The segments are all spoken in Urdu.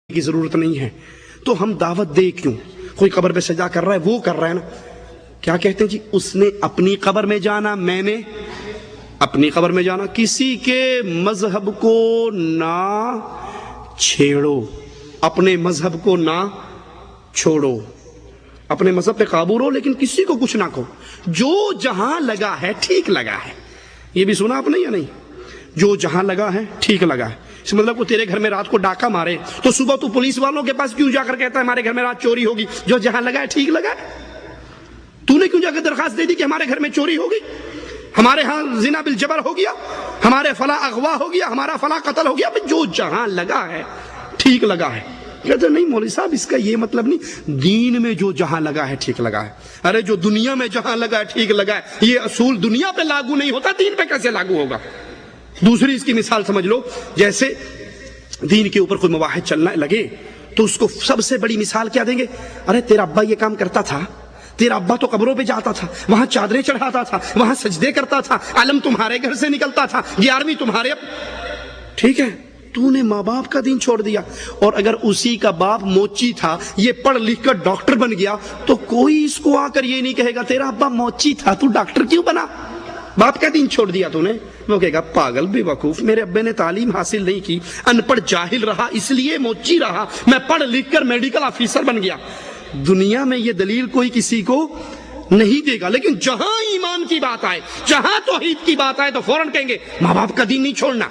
کی ضرورت نہیں ہے تو ہم دعوت دے کیوں؟ کوئی قبر پہ سجا کر رہا ہے، وہ کر رہا ہے نا، کیا کہتے ہیں جی، اس نے اپنی قبر میں جانا، میں نے اپنی قبر میں جانا۔ کسی کے مذہب کو نہ چھیڑو، اپنے مذہب کو نہ چھوڑو، اپنے مذہب پہ قابو رہو، لیکن کسی کو کچھ نہ کہو۔ جو جہاں لگا ہے ٹھیک لگا ہے، یہ بھی سنا آپ نے یا نہیں؟ جو جہاں لگا ہے ٹھیک لگا ہے، اس مطلب کو تیرے گھر میں رات کو ڈاکہ مارے تو صبح تو پولیس والوں کے پاس کیوں جا کر کہتا ہے ہمارے گھر میں رات چوری ہوگی؟ جو جہاں لگا ہے ٹھیک لگا ہے۔ تو نے کیوں جا کے درخواست دے دی کہ ہمارے گھر میں چوری ہوگی، ہمارے ہاں زنا بالجبر ہو گیا، ہمارے فلاں اغوا ہو گیا، ہمارا فلاں قتل ہو گیا؟ جو جہاں لگا ہے ٹھیک لگا ہے۔ کہتے نہیں مولوی صاحب اس کا یہ مطلب نہیں، دین میں جو جہاں لگا ہے ٹھیک لگا ہے۔ ارے جو دنیا میں جہاں لگا ہے ٹھیک لگا ہے، یہ اصول دنیا پہ لاگو نہیں ہوتا، دین پہ کیسے لاگو ہوگا؟ دوسری اس کی مثال سمجھ لو، جیسے دین کے اوپر کوئی مواحد چلنا لگے تو اس کو سب سے بڑی مثال کیا دیں گے؟ ارے تیرا ابا یہ کام کرتا تھا، تیرا ابا تو قبروں پہ جاتا تھا، وہاں چادریں چڑھاتا تھا، وہاں سجدے کرتا تھا، علم تمہارے گھر سے نکلتا تھا، 11ویں تمہارے۔ ٹھیک ہے، تو نے ماں باپ کا دین چھوڑ دیا، اور اگر اسی کا باپ موچی تھا، یہ پڑھ لکھ کر ڈاکٹر بن گیا، تو کوئی اس کو آ کر یہ نہیں کہے گا تیرا ابا موچی تھا تو ڈاکٹر کیوں بنا؟ باپ کا دین چھوڑ دیا تو نے۔ وہ کہے گا پاگل بے وقوف، میرے ابے نے تعلیم حاصل نہیں کی، ان پڑھ جاہل رہا، اس لیے موچی رہا، میں پڑھ لکھ کر میڈیکل آفیسر بن گیا۔ دنیا میں یہ دلیل کوئی کسی کو نہیں دے گا، لیکن جہاں ایمان کی بات آئے، جہاں توحید کی بات آئے تو فوراً کہیں گے ماں باپ کا دین نہیں چھوڑنا۔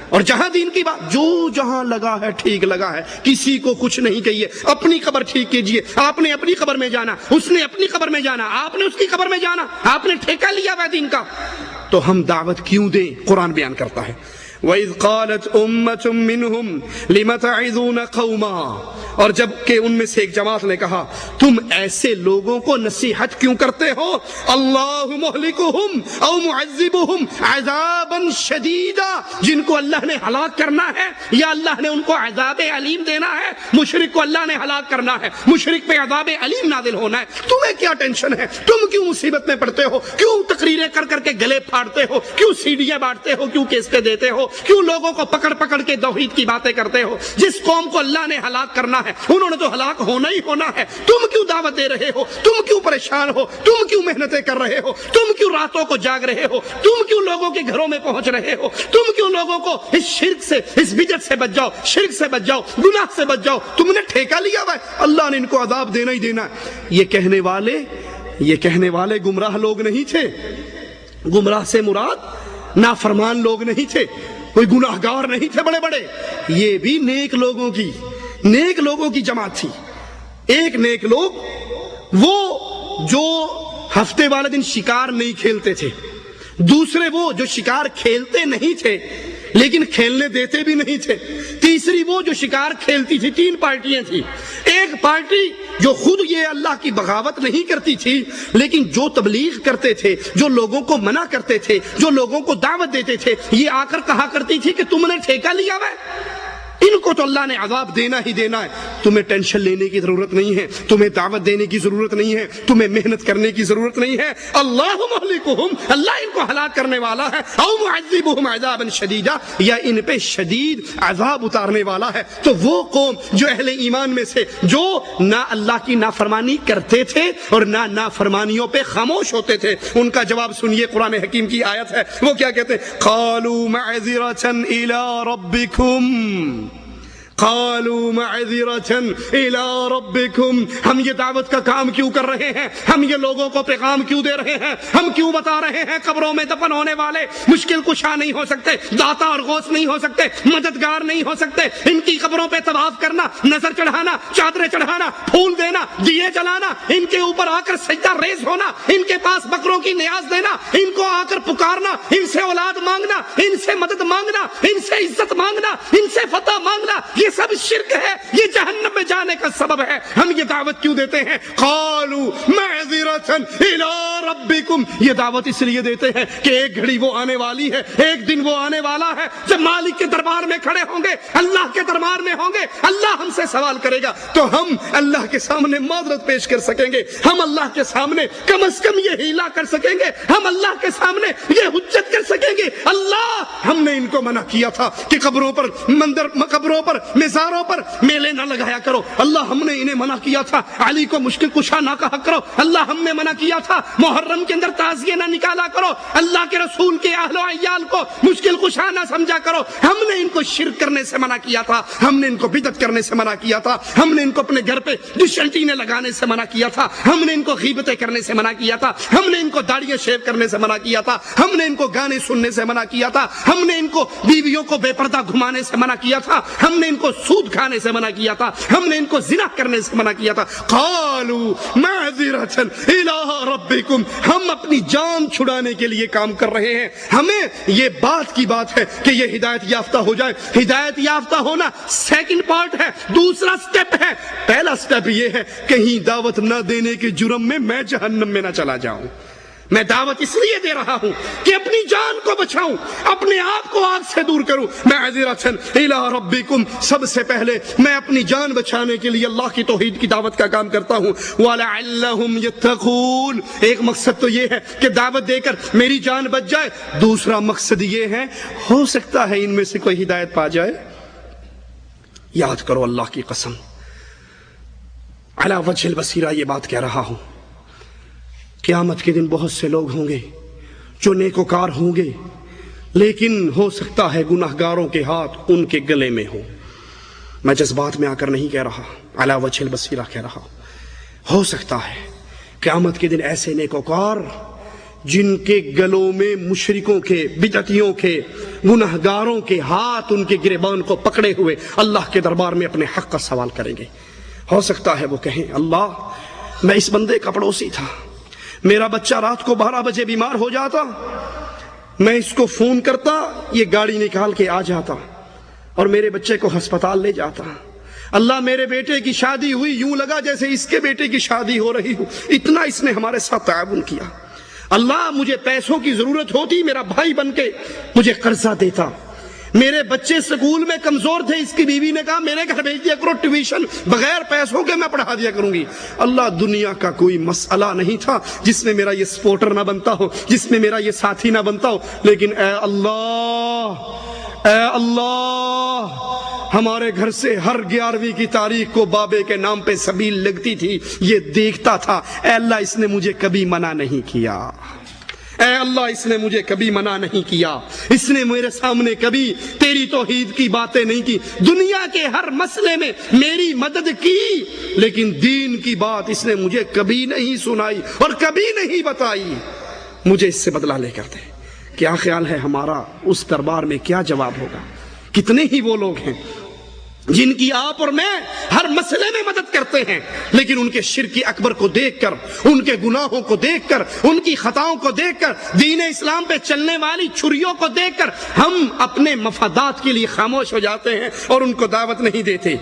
اور جہاں دین کی بات، جو جہاں لگا ہے ٹھیک لگا ہے، کسی کو کچھ نہیں کہیے، اپنی قبر ٹھیک کیجئے۔ آپ نے اپنی قبر میں جانا، اس نے اپنی قبر میں جانا، آپ نے اس کی قبر میں جانا، آپ نے ٹھیکہ لیا ہوا دین کا، تو ہم دعوت کیوں دیں؟ قرآن بیان کرتا ہے وَإِذْ قَالَتْ أُمَّةٌ مِّنْهُمْ لِمَ تَعِظُونَ قَوْمًا، اور جب کہ ان میں سے ایک جماعت نے کہا تم ایسے لوگوں کو نصیحت کیوں کرتے ہو؟ اللہ مہلکہم او معذبہم عذابا شدیدا، جن کو اللہ نے ہلاک کرنا ہے یا اللہ نے ان کو عذاب علیم دینا ہے۔ مشرک کو اللہ نے ہلاک کرنا ہے، مشرک پہ عذاب علیم نازل ہونا ہے، تمہیں کیا ٹینشن ہے؟ تم کیوں مصیبت میں پڑتے ہو؟ کیوں تقریریں کر کر کے گلے پھاڑتے ہو؟ کیوں سیڑیاں بانٹتے ہو؟ کیوں کیسٹیں دیتے ہو؟ کیوں لوگوں کو پکڑ پکڑ کے توحید کی باتیں کرتے ہو؟ جس قوم کو اللہ نے ہلاک کرنا ہے انہوں نے تو ہلاک ہونا ہی ہونا ہے، تم کیوں دعوت دے رہے ہو؟ تم کیوں پریشان ہو؟ تم کیوں محنتیں کر رہے ہو؟ تم کیوں راتوں کو جاگ رہے ہو؟ تم کیوں لوگوں کے گھروں میں پہنچ رہے ہو؟ تم کیوں لوگوں کو اس شرک سے، اس بدعت سے بچ جاؤ، شرک سے بچ جاؤ، گناہ سے بچ جاؤ، تم نے ٹھیکہ لیا ہوا ہے، اللہ نے ان کو عذاب دینا ہی دینا ہے۔ یہ کہنے والے گمراہ لوگ نہیں تھے، گمراہ سے مراد نافرمان لوگ نہیں تھے، کوئی گناہ گار نہیں تھے بڑے بڑے، یہ بھی نیک لوگوں کی جماعت تھی۔ ایک نیک لوگ وہ جو ہفتے والے دن شکار نہیں کھیلتے تھے، دوسرے وہ جو شکار کھیلتے نہیں تھے لیکن کھیلنے دیتے بھی نہیں تھے، تیسری وہ جو شکار کھیلتی تھی۔ 3 پارٹیاں تھیں۔ ایک پارٹی جو خود یہ اللہ کی بغاوت نہیں کرتی تھی لیکن جو تبلیغ کرتے تھے، جو لوگوں کو منع کرتے تھے، جو لوگوں کو دعوت دیتے تھے، یہ آ کر کہا کرتی تھی کہ تم نے ٹھیکہ لیا ہوا ہے، ان کو تو اللہ نے عذاب دینا ہی دینا ہے، تمہیں ٹینشن لینے کی ضرورت نہیں ہے، تمہیں دعوت دینے کی ضرورت نہیں ہے، تمہیں محنت کرنے کی ضرورت نہیں ہے۔ اللہ مہلکہم، اللہ ان کو ہلاک کرنے والا ہے، او معذبہم عذابا شدیدا، یا ان پہ شدید عذاب اتارنے والا ہے۔ تو وہ قوم جو اہل ایمان میں سے جو نہ اللہ کی نافرمانی کرتے تھے اور نہ نافرمانیوں پہ خاموش ہوتے تھے، ان کا جواب سنیے، قرآن حکیم کی آیت ہے، وہ کیا کہتے ہیں؟ قالوا معذرة إلى ربكم، قالوا معذرة إلى ربكم، ہم یہ دعوت کا کام کیوں کر رہے ہیں؟ ہم یہ لوگوں کو پیغام کیوں دے رہے ہیں؟ ہم کیوں بتا رہے ہیں قبروں میں دفن ہونے والے مشکل کشا نہیں ہو سکتے، داتا اور غوث نہیں ہو سکتے، مددگار نہیں ہو سکتے؟ ان کی قبروں پہ طواف کرنا، نظر چڑھانا، چادریں چڑھانا، پھول دینا، دیے جلانا، ان کے اوپر آ کر سجدہ ریز ہونا، ان کے پاس بکروں کی نیاز دینا، ان کو آ کر پکارنا، ان سے اولاد مانگنا، ان سے مدد مانگنا، ان سے عزت مانگنا، ان سے فتح مانگنا، یہ سب شرک ہے، یہ جہنم میں جانے کا سبب ہے۔ ہم یہ دعوت کیوں دیتے ہیں؟ قالوا معذرة إلى ربكم ربکم، یہ دعوت اس لیے دیتے ہیں کہ ایک گھڑی وہ آنے والی ہے، ایک دن وہ آنے والا ہے جب مالک کے دربار میں کھڑے ہوں گے، اللہ کے دربار میں ہوں گے، اللہ ہم سے سوال کرے گا تو ہم اللہ کے سامنے معذرت پیش کر سکیں گے، ہم اللہ کے سامنے کم از کم یہ ہیلا کر سکیں گے، ہم اللہ کے سامنے یہ حجت کر سکیں گے، اللہ ہم نے ان کو منع کیا تھا کہ قبروں پر قبروں پر مزاروں پر میلے نہ لگایا کرو، اللہ ہم نے انہیں منع کیا تھا علی کو مشکل کشا نہ کہا کرو، اللہ ہم نے منع کیا تھا محرم کے اندر تعزیے نہ نکالا کرو، اللہ کے رسول کے اہل و عیال کو مشکل کشا نہ سمجھا کرو، ہم نے ان کو شرک کرنے سے منع کیا تھا، ہم نے ان کو بدعت کرنے سے منع کیا تھا، ہم نے ان کو اپنے گھر پہ ڈش اینٹینے لگانے سے منع کیا تھا، ہم نے ان کو غیبتیں کرنے سے منع کیا تھا، ہم نے ان کو داڑیاں شیو کرنے سے منع کیا تھا، ہم نے ان کو گانے سننے سے منع کیا تھا، ہم نے ان کو بیویوں کو بے پردہ گھمانے سے منع کیا تھا، ہم نے ان کو سود کھانے سے منع کیا تھا، ہم نے ان کو زنا کرنے سے منع کیا تھا۔ قالوا معذرۃ الی ربکم، ہم اپنی جان چھڑانے کے لیے کام کر رہے ہیں، ہمیں یہ بات کی بات ہے کہ یہ ہدایت یافتہ ہو جائے، ہدایت یافتہ ہونا سیکنڈ پارٹ ہے، دوسرا سٹیپ ہے، پہلا سٹیپ یہ ہے کہیں دعوت نہ دینے کے جرم میں جہنم میں نہ چلا جاؤں، میں دعوت اس لیے دے رہا ہوں کہ اپنی جان کو بچاؤں، اپنے آپ کو آگ سے دور کروں، معذرۃ الی ربکم، سب سے پہلے میں اپنی جان بچانے کے لیے اللہ کی توحید کی دعوت کا کام کرتا ہوں، وَلَعَلَّهُمْ يَتَّقُونَ، ایک مقصد تو یہ ہے کہ دعوت دے کر میری جان بچ جائے، دوسرا مقصد یہ ہے ہو سکتا ہے ان میں سے کوئی ہدایت پا جائے۔ یاد کرو اللہ کی قسم، علی وجہ البصیرہ یہ بات کہہ رہا ہوں، قیامت کے دن بہت سے لوگ ہوں گے جو نیکوکار ہوں گے، لیکن ہو سکتا ہے گناہگاروں کے ہاتھ ان کے گلے میں ہوں۔ میں جذبات میں آ کر نہیں کہہ رہا، علی وجہ البصیرہ کہہ رہا ہوں، ہو سکتا ہے قیامت کے دن ایسے نیکوکار جن کے گلوں میں مشرکوں کے، بدعتیوں کے، گناہگاروں کے ہاتھ ان کے گریبان کو پکڑے ہوئے اللہ کے دربار میں اپنے حق کا سوال کریں گے، ہو سکتا ہے وہ کہیں اللہ میں اس بندے کا پڑوسی تھا، میرا بچہ رات کو 12 بجے بیمار ہو جاتا، میں اس کو فون کرتا، یہ گاڑی نکال کے آ جاتا اور میرے بچے کو ہسپتال لے جاتا، اللہ میرے بیٹے کی شادی ہوئی یوں لگا جیسے اس کے بیٹے کی شادی ہو رہی ہو، اتنا اس نے ہمارے ساتھ تعاون کیا، اللہ مجھے پیسوں کی ضرورت ہوتی میرا بھائی بن کے مجھے قرضہ دیتا، میرے بچے سکول میں کمزور تھے، اس کی بیوی نے کہا میرے گھر بھیج دیا کرو ٹیوشن، بغیر پیسوں کے میں پڑھا دیا کروں گی، اللہ دنیا کا کوئی مسئلہ نہیں تھا جس میں میرا یہ سپورٹر نہ بنتا ہو، جس میں میرا یہ ساتھی نہ بنتا ہو، لیکن اے اللہ ہمارے گھر سے ہر 11ویں کی تاریخ کو بابے کے نام پہ سبیل لگتی تھی، یہ دیکھتا تھا، اے اللہ اس نے مجھے کبھی منع نہیں کیا، اے اللہ اس نے مجھے کبھی منع نہیں کیا، اس نے میرے سامنے کبھی تیری توحید کی باتیں نہیں کی، دنیا کے ہر مسئلے میں میری مدد کی، لیکن دین کی بات اس نے مجھے کبھی نہیں سنائی اور کبھی نہیں بتائی، مجھے اس سے بدلہ لے کر دے۔ کیا خیال ہے ہمارا اس دربار میں کیا جواب ہوگا؟ کتنے ہی وہ لوگ ہیں جن کی آپ اور میں ہر مسئلے میں مدد کرتے ہیں، لیکن ان کے شرک اکبر کو دیکھ کر، ان کے گناہوں کو دیکھ کر، ان کی خطاؤں کو دیکھ کر، دین اسلام پہ چلنے والی چھریوں کو دیکھ کر ہم اپنے مفادات کے لیے خاموش ہو جاتے ہیں اور ان کو دعوت نہیں دیتے۔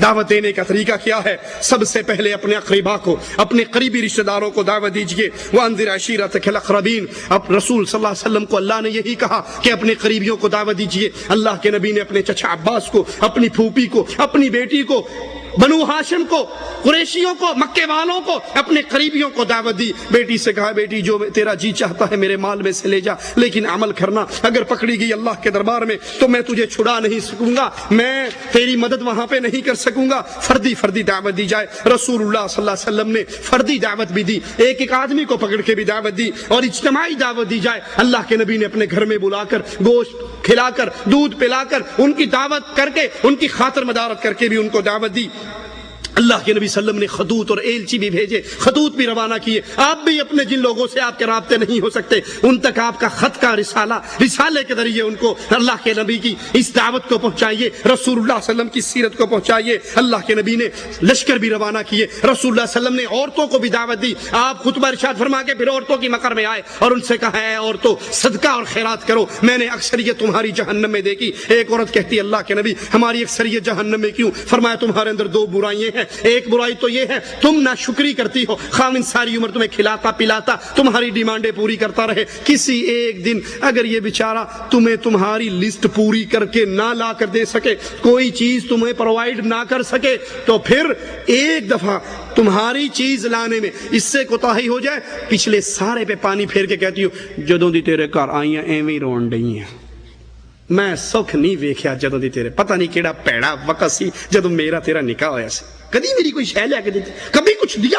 دعوت دینے کا طریقہ کیا ہے؟ سب سے پہلے اپنے اقربا کو، اپنے قریبی رشتہ داروں کو دعوت دیجئے، وَأَنذِرْ عَشِيرَتَكَ الْأَقْرَبِينَ، اب رسول صلی اللہ علیہ وسلم کو اللہ نے یہی کہا کہ اپنے قریبیوں کو دعوت دیجئے، اللہ کے نبی نے اپنے چچا عباس کو، اپنی پھوپھی کو، اپنی بیٹی کو، بنو ہاشم کو، قریشیوں کو، مکے والوں کو، اپنے قریبیوں کو دعوت دی، بیٹی سے کہا بیٹی جو تیرا جی چاہتا ہے میرے مال میں سے لے جا، لیکن عمل کرنا، اگر پکڑی گئی اللہ کے دربار میں تو میں تجھے چھڑا نہیں سکوں گا، میں تیری مدد وہاں پہ نہیں کر سکوں گا۔ فردی دعوت دی جائے، رسول اللہ صلی اللہ علیہ وسلم نے فردی دعوت بھی دی، ایک آدمی کو پکڑ کے بھی دعوت دی، اور اجتماعی دعوت دی جائے، اللہ کے نبی نے اپنے گھر میں بلا کر، گوشت کھلا کر، دودھ پلا کر، ان کی دعوت کر کے، ان کی خاطر مدارت کر کے بھی ان کو دعوت دی۔ اللہ کے نبی صلی اللہ علیہ وسلم نے خطوط اور ایلچی بھی بھیجے، خطوط بھی روانہ کیے، آپ بھی اپنے جن لوگوں سے آپ کے رابطے نہیں ہو سکتے ان تک آپ کا خط کا رسالے کے ذریعے ان کو اللہ کے نبی کی اس دعوت کو پہنچائیے، رسول اللہ صلی اللہ علیہ وسلم کی سیرت کو پہنچائیے۔ اللہ کے نبی نے لشکر بھی روانہ کیے، رسول اللہ صلی اللہ علیہ وسلم نے عورتوں کو بھی دعوت دی، آپ خطبہ ارشاد فرما کے پھر عورتوں کی مقر میں آئے اور ان سے کہا اے عورتوں صدقہ اور خیرات کرو، میں نے اکثریت تمہاری جہنم میں دیکھی۔ ایک عورت کہتی اللہ کے نبی ہماری اکثریت جہنم میں کیوں؟ فرمایا تمہارے اندر 2 برائیاں ہیں، ایک برائی تو یہ ہے تم ناشکری کرتی ہو، خاوند ساری عمر تمہیں کھلاتا پلاتا تمہاری ڈیمانڈیں پوری کرتا رہے، کسی ایک دن اگر یہ بیچارہ تمہیں تمہاری لسٹ پوری کر کے نہ لا کر دے سکے، کوئی چیز تمہیں پرووائیڈ نہ کر سکے، تو پھر ایک دفعہ تمہاری چیز لانے میں اس سے کوتاہی ہو جائے، پچھلے سارے پہ پانی پھیر کے کہتی ہو جدوں دی تیرے گھر آئیاں ایویں ہی رون ڈئی ہیں، میں سکھ نہیں ویکھیا جدوں دی تیرے، پتہ نہیں کیڑا پیڑا وقت سی جدوں میرا تیرا نکاح ہویا سی، کدی میری کوئی شے لے کے دیتی، کبھی کچھ دیا